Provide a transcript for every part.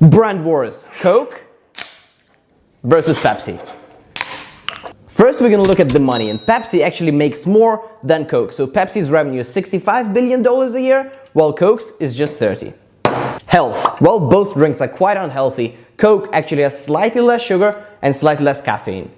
Brand wars. Coke versus Pepsi. First, we're going to look at the money, and Pepsi actually makes more than Coke. So Pepsi's revenue is $65 billion a year, while Coke's is just 30. Health. Well, both drinks are quite unhealthy. Coke actually has slightly less sugar and slightly less caffeine.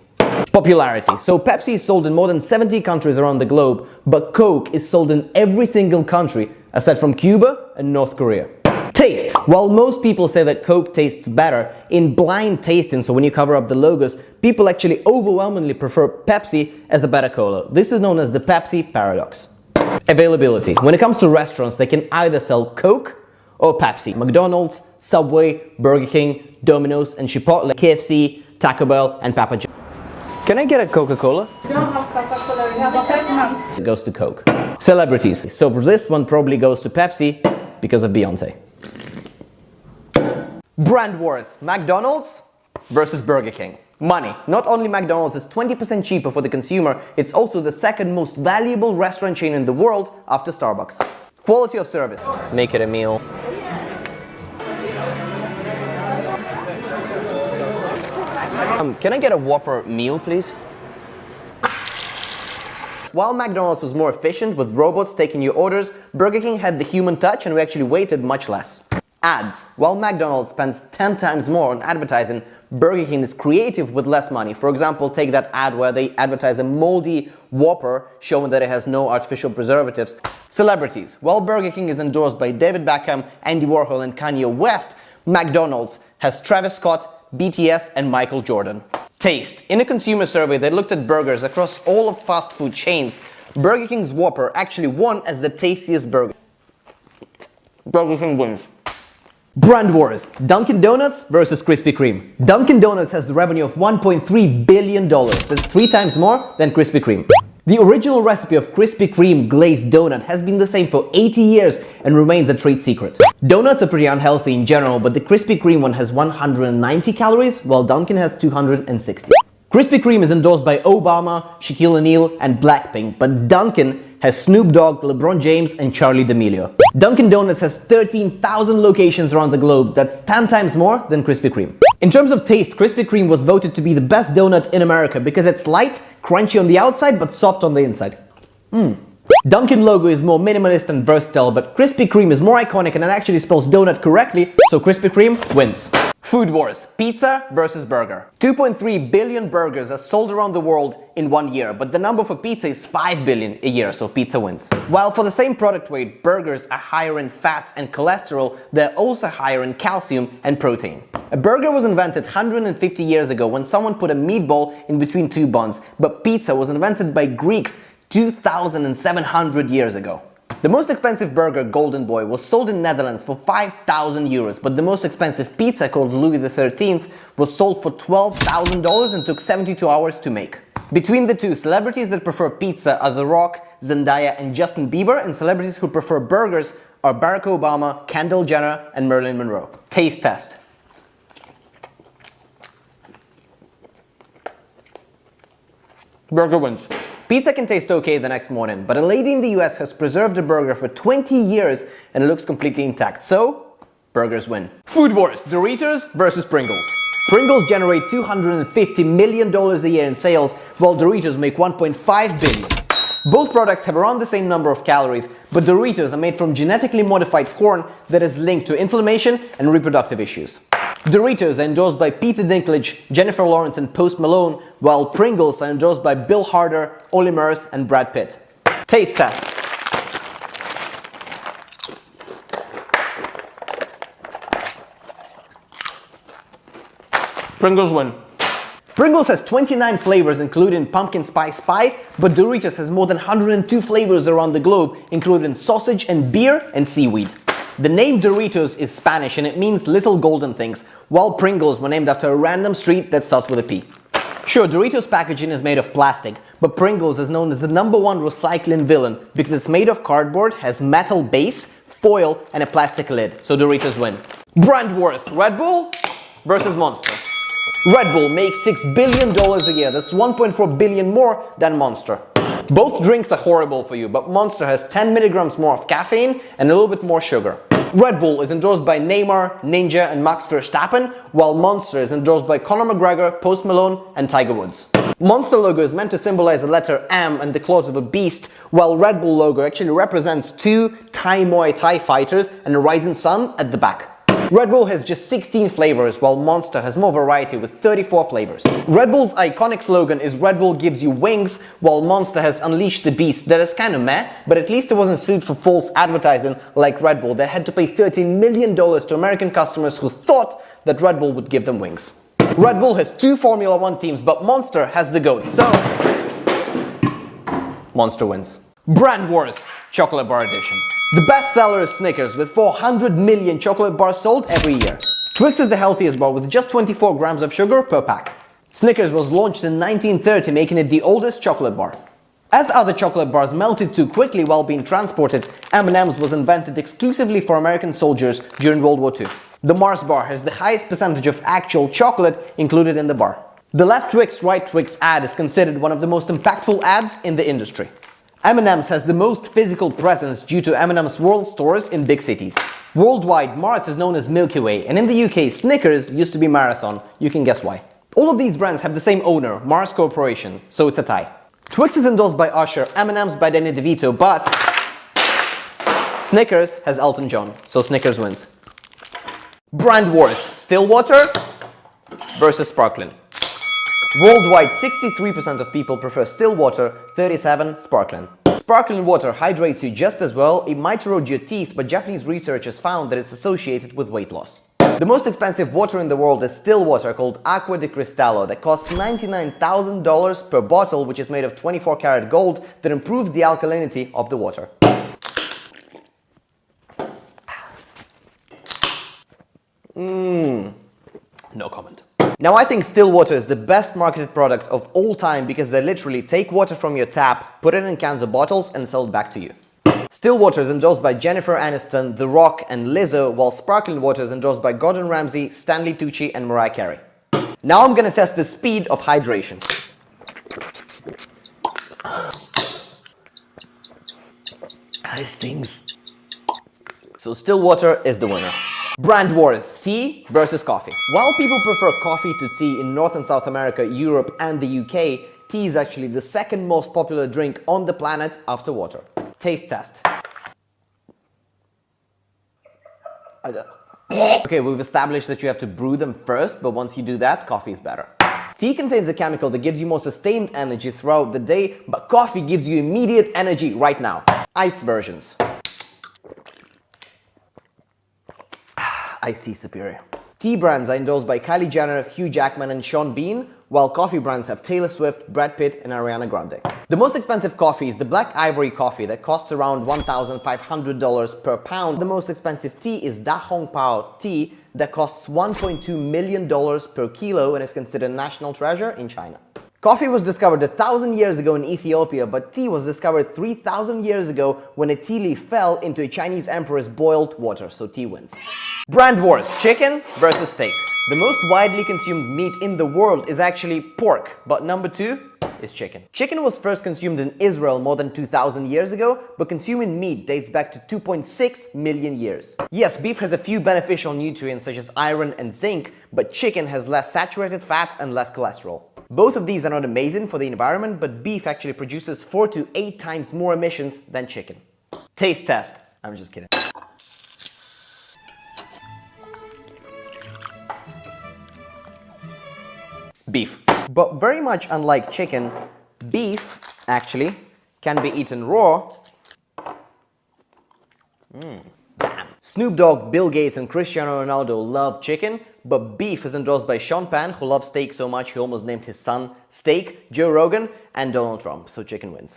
Popularity. So Pepsi is sold in more than 70 countries around the globe, but Coke is sold in every single country, aside from Cuba and North Korea. Taste. While most people say that Coke tastes better, in blind tasting, so when you cover up the logos, people actually overwhelmingly prefer Pepsi as the better cola. This is known as the Pepsi paradox. Availability. When it comes to restaurants, they can either sell Coke or Pepsi. McDonald's, Subway, Burger King, Domino's, and Chipotle, KFC, Taco Bell, and Papa John's. Can I get a Coca-Cola? We don't have Coca-Cola, we have a Pepsi. It goes to Coke. Celebrities. So for this one probably goes to Pepsi because of Beyonce. Brand wars. McDonald's versus Burger King. Money. Not only McDonald's is 20% cheaper for the consumer, it's also the second most valuable restaurant chain in the world after Starbucks. Quality of service. Make it a meal. Can I get a Whopper meal, please? While McDonald's was more efficient with robots taking your orders, Burger King had the human touch and we actually waited much less. Ads. While McDonald's spends 10 times more on advertising, Burger King is creative with less money. For example, take that ad where they advertise a moldy Whopper showing that it has no artificial preservatives. Celebrities. While Burger King is endorsed by David Beckham, Andy Warhol, and Kanye West, McDonald's has Travis Scott, BTS, and Michael Jordan. Taste. In a consumer survey that looked at burgers across all of fast food chains, Burger King's Whopper actually won as the tastiest burger. Burger King wins. Brand wars. Dunkin' Donuts versus Krispy Kreme. Dunkin' Donuts has the revenue of $1.3 billion. That's 3 times more than Krispy Kreme. The original recipe of Krispy Kreme glazed donut has been the same for 80 years and remains a trade secret. Donuts are pretty unhealthy in general, but the Krispy Kreme one has 190 calories, while Dunkin' has 260. Krispy Kreme is endorsed by Obama, Shaquille O'Neal, and Blackpink, but Dunkin' has Snoop Dogg, LeBron James, and Charli D'Amelio. Dunkin' Donuts has 13,000 locations around the globe. That's 10 times more than Krispy Kreme. In terms of taste, Krispy Kreme was voted to be the best donut in America because it's light, crunchy on the outside, but soft on the inside. Dunkin' logo is more minimalist and versatile, but Krispy Kreme is more iconic and it actually spells donut correctly, so Krispy Kreme wins. Food wars. Pizza versus burger. 2.3 billion burgers are sold around the world in 1 year, but the number for pizza is 5 billion a year, so pizza wins. While for the same product weight, burgers are higher in fats and cholesterol, they're also higher in calcium and protein. A burger was invented 150 years ago when someone put a meatball in between 2 buns, but pizza was invented by Greeks 2,700 years ago. The most expensive burger, Golden Boy, was sold in Netherlands for 5,000 euros, but the most expensive pizza, called Louis XIII, was sold for $12,000 and took 72 hours to make. Between the two, celebrities that prefer pizza are The Rock, Zendaya, and Justin Bieber, and celebrities who prefer burgers are Barack Obama, Kendall Jenner, and Marilyn Monroe. Taste test. Burger wins. Pizza can taste okay the next morning, but a lady in the US has preserved a burger for 20 years and it looks completely intact, so burgers win. Food wars. Doritos versus Pringles. Pringles generate $250 million a year in sales, while Doritos make $1.5 billion. Both products have around the same number of calories, but Doritos are made from genetically modified corn that is linked to inflammation and reproductive issues. Doritos are endorsed by Peter Dinklage, Jennifer Lawrence, and Post Malone, while Pringles are endorsed by Bill Hader, Olly Murs, and Brad Pitt. Taste test. Pringles win. Pringles has 29 flavors including pumpkin spice pie, but Doritos has more than 102 flavors around the globe, including sausage and beer and seaweed. The name Doritos is Spanish and it means little golden things, while Pringles were named after a random street that starts with a P. Sure, Doritos packaging is made of plastic, but Pringles is known as the #1 recycling villain because it's made of cardboard, has metal base, foil, and a plastic lid, so Doritos win. Brand wars. Red Bull versus Monster. Red Bull makes $6 billion a year, that's 1.4 billion more than Monster. Both drinks are horrible for you, but Monster has 10 milligrams more of caffeine and a little bit more sugar. Red Bull is endorsed by Neymar, Ninja and Max Verstappen, while Monster is endorsed by Conor McGregor, Post Malone and Tiger Woods. Monster logo is meant to symbolize the letter M and the claws of a beast, while Red Bull logo actually represents two Thai Muay Thai fighters and a rising sun at the back. Red Bull has just 16 flavors, while Monster has more variety with 34 flavors. Red Bull's iconic slogan is Red Bull gives you wings, while Monster has unleashed the beast. That is kind of meh, but at least it wasn't sued for false advertising like Red Bull that had to pay $13 million to American customers who thought that Red Bull would give them wings. Red Bull has 2 Formula 1 teams, but Monster has the GOAT, so Monster wins. Brand Wars Chocolate Bar Edition. The best seller is Snickers with 400 million chocolate bars sold every year. Twix is the healthiest bar with just 24 grams of sugar per pack. Snickers was launched in 1930, making it the oldest chocolate bar. As other chocolate bars melted too quickly while being transported, M&M's was invented exclusively for American soldiers during World War II. The Mars bar has the highest percentage of actual chocolate included in the bar. The Left Twix, Right Twix ad is considered one of the most impactful ads in the industry. M&M's has the most physical presence due to M&M's world stores in big cities. Worldwide, Mars is known as Milky Way, and in the UK, Snickers used to be Marathon. You can guess why. All of these brands have the same owner, Mars Corporation, so it's a tie. Twix is endorsed by Usher, M&M's by Danny DeVito, but Snickers has Elton John, so Snickers wins. Brand Wars, Stillwater versus Sparkling. Worldwide, 63% of people prefer Stillwater, 37% Sparkling. Sparkling water hydrates you just as well. It might erode your teeth, but Japanese researchers found that it's associated with weight loss. The most expensive water in the world is still water called Acqua di Cristallo that costs $99,000 per bottle, which is made of 24 karat gold that improves the alkalinity of the water. No comment. Now I think still water is the best marketed product of all time because they literally take water from your tap, put it in cans or bottles and sell it back to you. Still water is endorsed by Jennifer Aniston, The Rock and Lizzo, while sparkling water is endorsed by Gordon Ramsay, Stanley Tucci and Mariah Carey. Now I'm gonna test the speed of hydration. It stings. So still water is the winner. Brand Wars, tea versus coffee. While people prefer coffee to tea in North and South America, Europe and the UK, tea is actually the second most popular drink on the planet after water. Taste test. Okay, we've established that you have to brew them first, but once you do that, coffee is better. Tea contains a chemical that gives you more sustained energy throughout the day, but coffee gives you immediate energy right now. Iced versions. Icy superior. Tea brands are endorsed by Kylie Jenner, Hugh Jackman and Sean Bean, while coffee brands have Taylor Swift, Brad Pitt and Ariana Grande. The most expensive coffee is the Black Ivory coffee that costs around $1,500 per pound. The most expensive tea is Da Hong Pao tea that costs $1.2 million per kilo and is considered a national treasure in China. Coffee was discovered 1,000 years ago in Ethiopia, but tea was discovered 3,000 years ago when a tea leaf fell into a Chinese emperor's boiled water, so tea wins. Brand Wars, chicken versus steak. The most widely consumed meat in the world is actually pork, but number 2 is chicken. Chicken was first consumed in Israel more than 2,000 years ago, but consuming meat dates back to 2.6 million years. Yes, beef has a few beneficial nutrients such as iron and zinc, but chicken has less saturated fat and less cholesterol. Both of these are not amazing for the environment, but beef actually produces 4 to 8 times more emissions than chicken. Taste test. I'm just kidding. Beef. But very much unlike chicken, beef actually can be eaten raw. Damn. Snoop Dogg, Bill Gates and Cristiano Ronaldo love chicken, but beef is endorsed by Sean Penn, who loves steak so much he almost named his son Steak, Joe Rogan and Donald Trump, so chicken wins.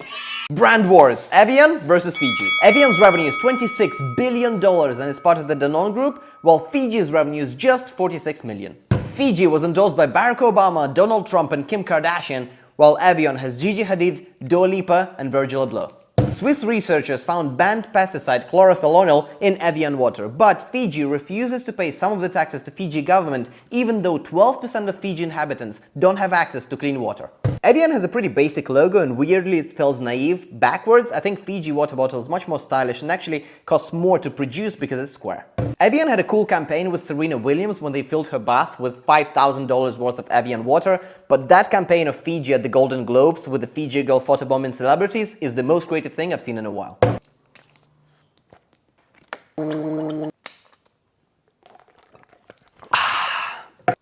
Brand Wars, Evian versus Fiji. Evian's revenue is $26 billion and is part of the Danone Group, while Fiji's revenue is just $46 million. Fiji was endorsed by Barack Obama, Donald Trump and Kim Kardashian, while Evian has Gigi Hadid, Dua Lipa and Virgil Abloh. Swiss researchers found banned pesticide chlorothalonil in Evian water, but Fiji refuses to pay some of the taxes to Fiji government, even though 12% of Fiji inhabitants don't have access to clean water. Evian has a pretty basic logo and weirdly it spells naive backwards. I think Fiji water bottle is much more stylish and actually costs more to produce because it's square. Evian had a cool campaign with Serena Williams when they filled her bath with $5,000 worth of Evian water, but that campaign of Fiji at the Golden Globes with the Fiji girl photobombing celebrities is the most creative thing I've seen in a while.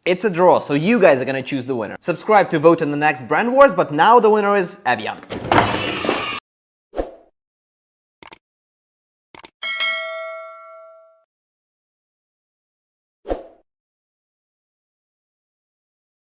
It's a draw, so you guys are gonna choose the winner. Subscribe to vote in the next Brand Wars, but now the winner is Evian.